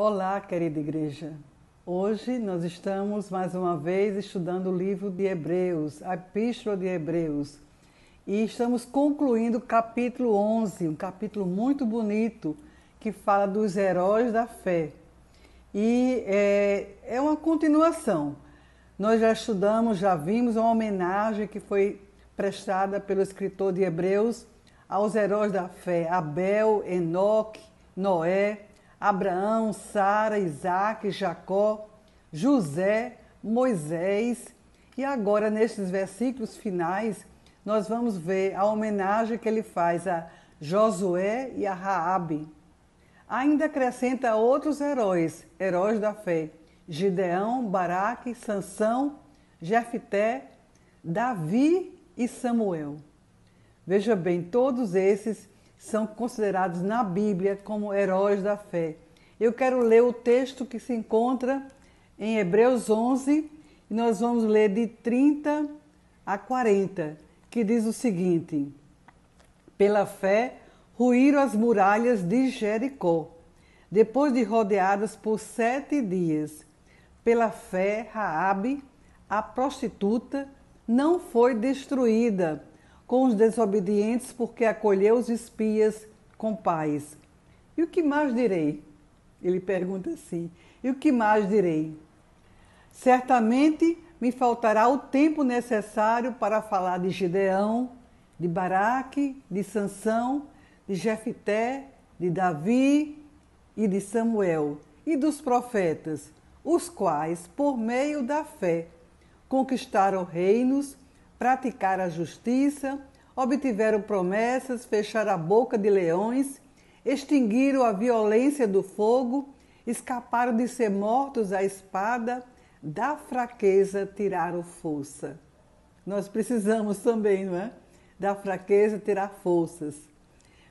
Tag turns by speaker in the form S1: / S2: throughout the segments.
S1: Olá, querida igreja. Hoje nós estamos mais uma vez estudando o livro de Hebreus, a Epístola de Hebreus. E estamos concluindo o capítulo 11, um capítulo muito bonito que fala dos heróis da fé. E é uma continuação. Nós já estudamos, já vimos uma homenagem que foi prestada pelo escritor de Hebreus aos heróis da fé, Abel, Enoque, Noé, Abraão, Sara, Isaac, Jacó, José, Moisés. E agora, nestes versículos finais, nós vamos ver a homenagem que ele faz a Josué e a Raabe. Ainda acrescenta outros heróis da fé: Gideão, Baraque, Sansão, Jefté, Davi e Samuel. Veja bem, todos esses são considerados na Bíblia como heróis da fé. Eu quero ler o texto que se encontra em Hebreus 11 e nós vamos ler de 30 a 40, que diz o seguinte: Pela fé ruíram as muralhas de Jericó, depois de rodeadas por 7 dias. Pela fé, Raabe, a prostituta, não foi destruída com os desobedientes, porque acolheu os espias com paz. E o que mais direi? Ele pergunta assim: e o que mais direi? Certamente me faltará o tempo necessário para falar de Gideão, de Baraque, de Sansão, de Jefté, de Davi e de Samuel e dos profetas, os quais, por meio da fé, conquistaram reinos, praticaram a justiça, obtiveram promessas, fecharam a boca de leões, extinguiram a violência do fogo, escaparam de ser mortos à espada, da fraqueza tiraram força. Nós precisamos também, não é? Da fraqueza tirar forças.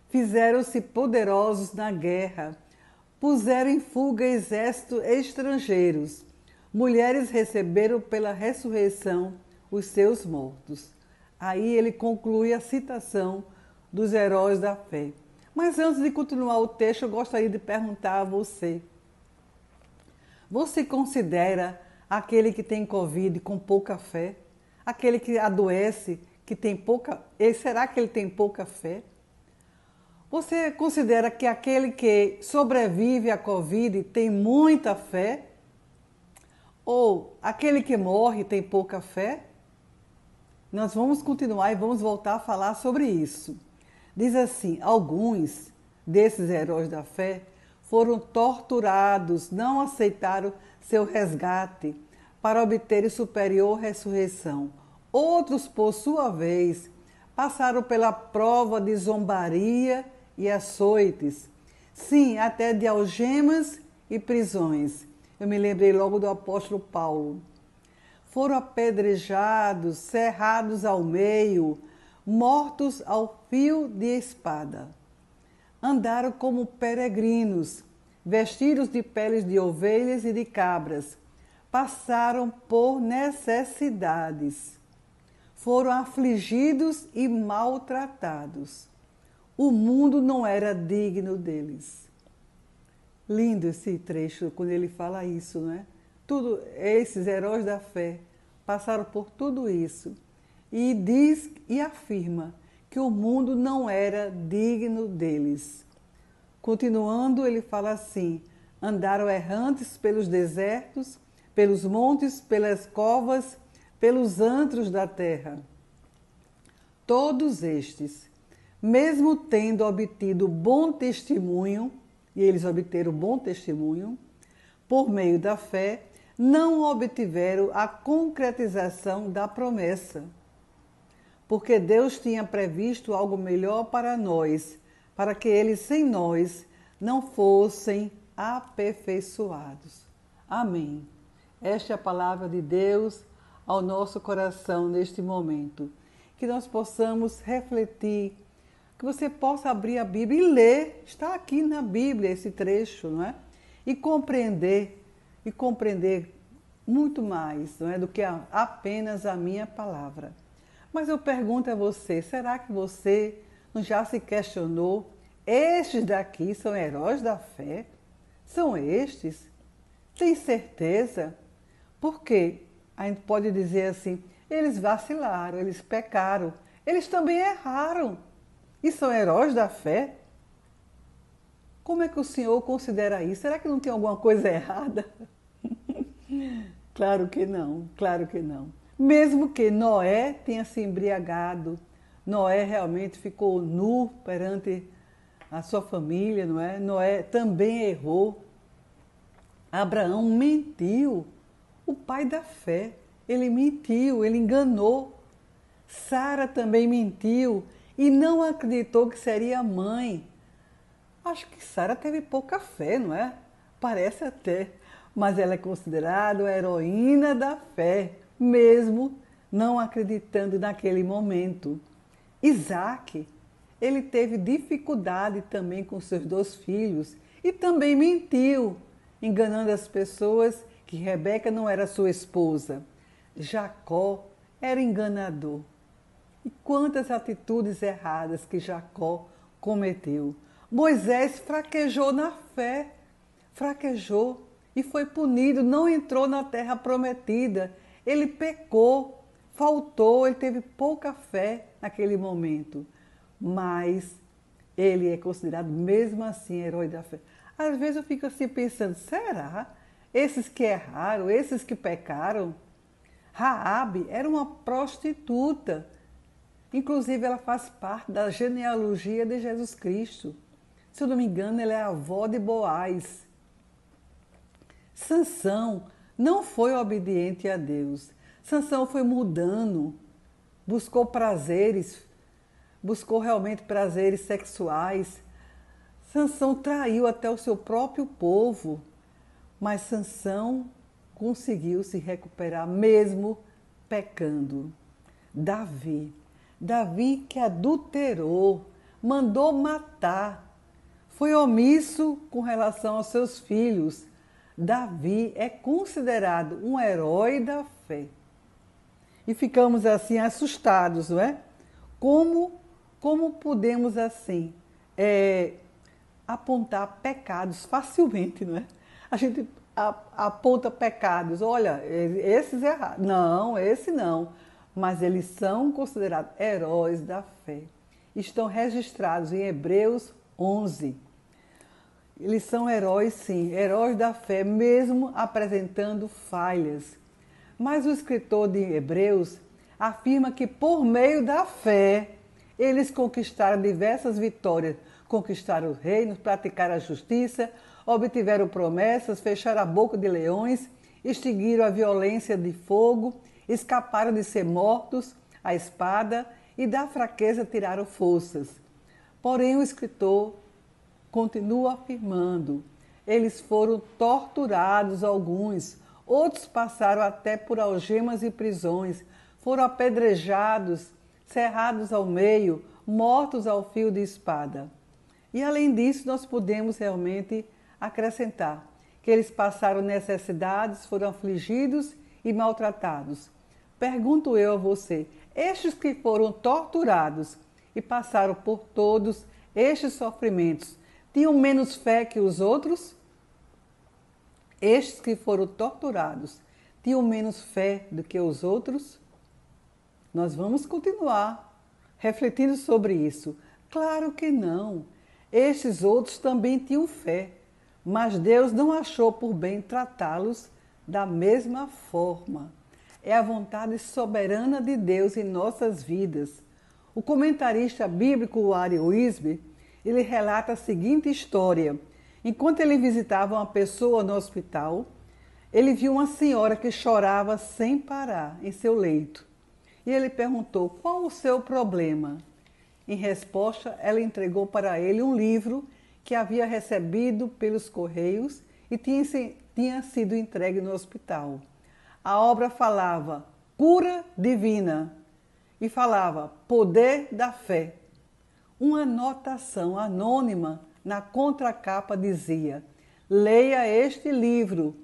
S1: Fizeram-se poderosos na guerra, puseram em fuga exércitos estrangeiros. Mulheres receberam pela ressurreição os seus mortos. Aí ele conclui a citação dos heróis da fé. Mas antes de continuar o texto, eu gostaria de perguntar a você: você considera aquele que tem Covid com pouca fé? Aquele que adoece, que tem pouca... Será que ele tem pouca fé? Você considera que aquele que sobrevive à Covid tem muita fé? Ou aquele que morre tem pouca fé? Nós vamos continuar e vamos voltar a falar sobre isso. Diz assim: alguns desses heróis da fé foram torturados, não aceitaram seu resgate para obterem superior ressurreição. Outros, por sua vez, passaram pela prova de zombaria e açoites, sim, até de algemas e prisões. Eu me lembrei logo do apóstolo Paulo. Foram apedrejados, cerrados ao meio, mortos ao fio de espada. Andaram como peregrinos, vestidos de peles de ovelhas e de cabras. Passaram por necessidades. Foram afligidos e maltratados. O mundo não era digno deles. Lindo esse trecho quando ele fala isso, não é? Tudo, esses heróis da fé passaram por tudo isso e diz e afirma que o mundo não era digno deles. Continuando, ele fala assim: andaram errantes pelos desertos, pelos montes, pelas covas, pelos antros da terra. Todos estes, mesmo tendo obtido bom testemunho, e eles obteram bom testemunho, por meio da fé, não obtiveram a concretização da promessa. Porque Deus tinha previsto algo melhor para nós, para que eles sem nós não fossem aperfeiçoados. Amém. Esta é a palavra de Deus ao nosso coração neste momento. Que nós possamos refletir, que você possa abrir a Bíblia e ler. Está aqui na Bíblia esse trecho, não é? E compreender muito mais, não é, do que apenas a minha palavra. Mas eu pergunto a você: será que você não já se questionou? Estes daqui são heróis da fé? São estes? Tem certeza? Porque a gente pode dizer assim, eles vacilaram, eles pecaram, eles também erraram e são heróis da fé? Como é que o Senhor considera isso? Será que não tem alguma coisa errada? Claro que não, claro que não. Mesmo que Noé tenha se embriagado, Noé realmente ficou nu perante a sua família, não é? Noé também errou. Abraão mentiu, o pai da fé. Ele mentiu, ele enganou. Sara também mentiu e não acreditou que seria mãe. Acho que Sara teve pouca fé, não é? Parece até. Mas ela é considerada a heroína da fé, mesmo não acreditando naquele momento. Isaac, ele teve dificuldade também com seus 2 filhos e também mentiu, enganando as pessoas que Rebeca não era sua esposa. Jacó era enganador. E quantas atitudes erradas que Jacó cometeu. Moisés fraquejou na fé, fraquejou e foi punido, não entrou na terra prometida. Ele pecou, faltou, ele teve pouca fé naquele momento. Mas ele é considerado mesmo assim herói da fé. Às vezes eu fico assim pensando, será? Esses que erraram, esses que pecaram? Raabe era uma prostituta. Inclusive ela faz parte da genealogia de Jesus Cristo. Se eu não me engano, ela é a avó de Boaz. Sansão não foi obediente a Deus. Sansão foi mudando, buscou prazeres, buscou realmente prazeres sexuais. Sansão traiu até o seu próprio povo, mas Sansão conseguiu se recuperar mesmo pecando. Davi que adulterou, mandou matar, foi omisso com relação aos seus filhos. Davi é considerado um herói da fé. E ficamos assim assustados, não é? Como podemos assim apontar pecados facilmente, não é? A gente aponta pecados, olha, esses errados. Não, esse não. Mas eles são considerados heróis da fé. Estão registrados em Hebreus 11. Eles são heróis, sim, heróis da fé, mesmo apresentando falhas. Mas o escritor de Hebreus afirma que por meio da fé, eles conquistaram diversas vitórias. Conquistaram os reinos, praticaram a justiça, obtiveram promessas, fecharam a boca de leões, extinguiram a violência de fogo, escaparam de ser mortos à espada e da fraqueza tiraram forças. Porém, o escritor continua afirmando, eles foram torturados alguns, outros passaram até por algemas e prisões, foram apedrejados, cerrados ao meio, mortos ao fio de espada. E além disso, nós podemos realmente acrescentar que eles passaram necessidades, foram afligidos e maltratados. Pergunto eu a você, estes que foram torturados e passaram por todos estes sofrimentos, tinham menos fé que os outros? Estes que foram torturados tinham menos fé do que os outros? Nós vamos continuar refletindo sobre isso. Claro que não. Estes outros também tinham fé, mas Deus não achou por bem tratá-los da mesma forma. É a vontade soberana de Deus em nossas vidas. O comentarista bíblico Ari Wisby, ele relata a seguinte história. Enquanto ele visitava uma pessoa no hospital, ele viu uma senhora que chorava sem parar em seu leito. E ele perguntou, qual o seu problema? Em resposta, ela entregou para ele um livro que havia recebido pelos correios e tinha sido entregue no hospital. A obra falava cura divina e falava poder da fé. Uma anotação anônima na contracapa dizia, leia este livro,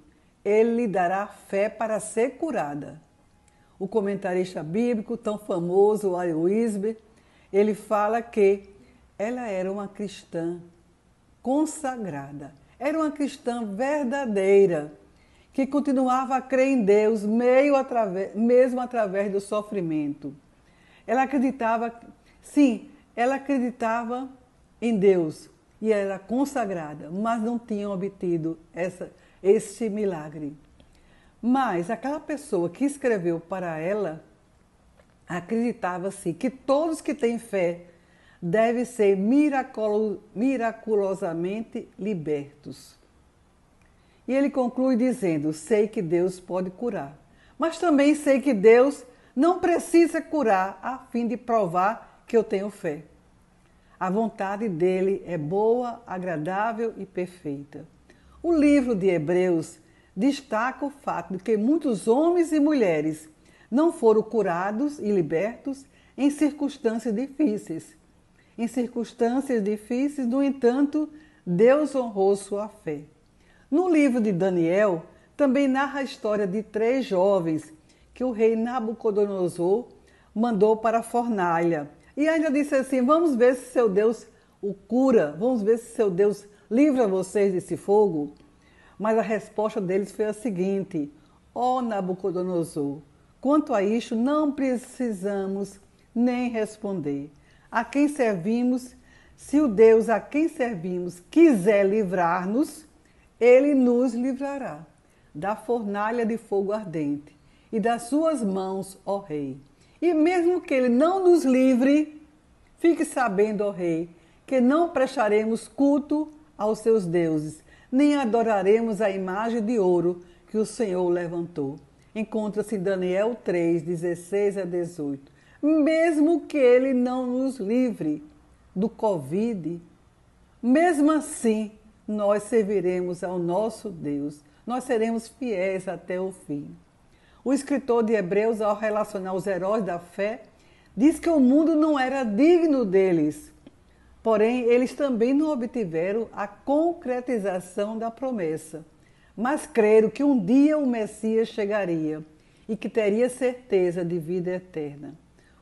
S1: ele lhe dará fé para ser curada. O comentarista bíblico tão famoso, Ari Wisby, ele fala que ela era uma cristã consagrada. era uma cristã verdadeira, que continuava a crer em Deus mesmo através do sofrimento. Ela acreditava, sim, ela acreditava em Deus e era consagrada, mas não tinha obtido esse milagre. Mas aquela pessoa que escreveu para ela acreditava-se que todos que têm fé devem ser miraculosamente libertos. E ele conclui dizendo: sei que Deus pode curar, mas também sei que Deus não precisa curar a fim de provar que eu tenho fé. A vontade dele é boa, agradável e perfeita. O livro de Hebreus destaca o fato de que muitos homens e mulheres não foram curados e libertos em circunstâncias difíceis. Em circunstâncias difíceis, no entanto, Deus honrou sua fé. No livro de Daniel, também narra a história de 3 jovens que o rei Nabucodonosor mandou para a fornalha. E ainda disse assim: vamos ver se seu Deus o cura, vamos ver se seu Deus livra vocês desse fogo. Mas a resposta deles foi a seguinte: ó Nabucodonosor, quanto a isto não precisamos nem responder. A quem servimos, se o Deus a quem servimos quiser livrar-nos, ele nos livrará da fornalha de fogo ardente e das suas mãos, ó rei. E mesmo que ele não nos livre, fique sabendo, ó rei, que não prestaremos culto aos seus deuses, nem adoraremos a imagem de ouro que o Senhor levantou. Encontra-se em Daniel 3, 16 a 18. Mesmo que ele não nos livre do Covid, mesmo assim, nós serviremos ao nosso Deus. Nós seremos fiéis até o fim. O escritor de Hebreus, ao relacionar os heróis da fé, diz que o mundo não era digno deles. Porém, eles também não obtiveram a concretização da promessa, mas creram que um dia o Messias chegaria e que teria certeza de vida eterna.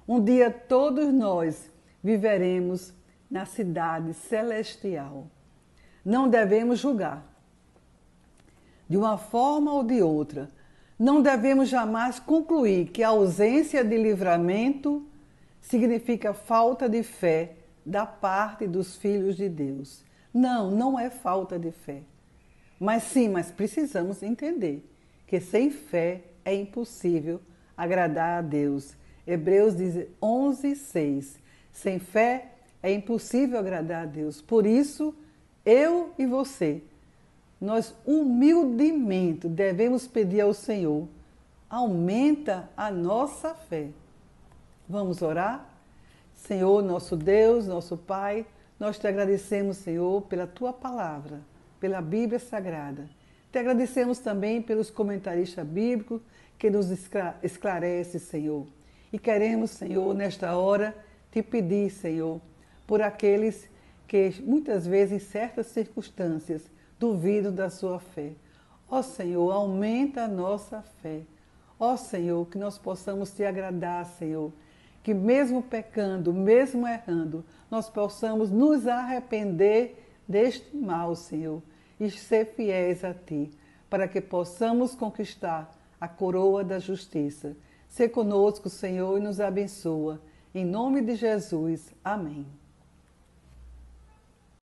S1: Um dia todos nós viveremos na cidade celestial. Não devemos julgar. De uma forma ou de outra, não devemos jamais concluir que a ausência de livramento significa falta de fé da parte dos filhos de Deus. Não, não é falta de fé. Mas precisamos entender que sem fé é impossível agradar a Deus. Hebreus diz 11:6. Sem fé é impossível agradar a Deus. Por isso, eu e você, nós humildemente devemos pedir ao Senhor: aumenta a nossa fé. Vamos orar? Senhor, nosso Deus, nosso Pai, nós te agradecemos, Senhor, pela tua palavra, pela Bíblia Sagrada. Te agradecemos também pelos comentaristas bíblicos que nos esclarece, Senhor. E queremos, Senhor, nesta hora, te pedir, Senhor, por aqueles que muitas vezes, em certas circunstâncias, duvidam da sua fé. Ó Senhor, aumenta a nossa fé. Ó Senhor, que nós possamos te agradar, Senhor. Que mesmo pecando, mesmo errando, nós possamos nos arrepender deste mal, Senhor, e ser fiéis a Ti, para que possamos conquistar a coroa da justiça. Sê conosco, Senhor, e nos abençoa. Em nome de Jesus. Amém.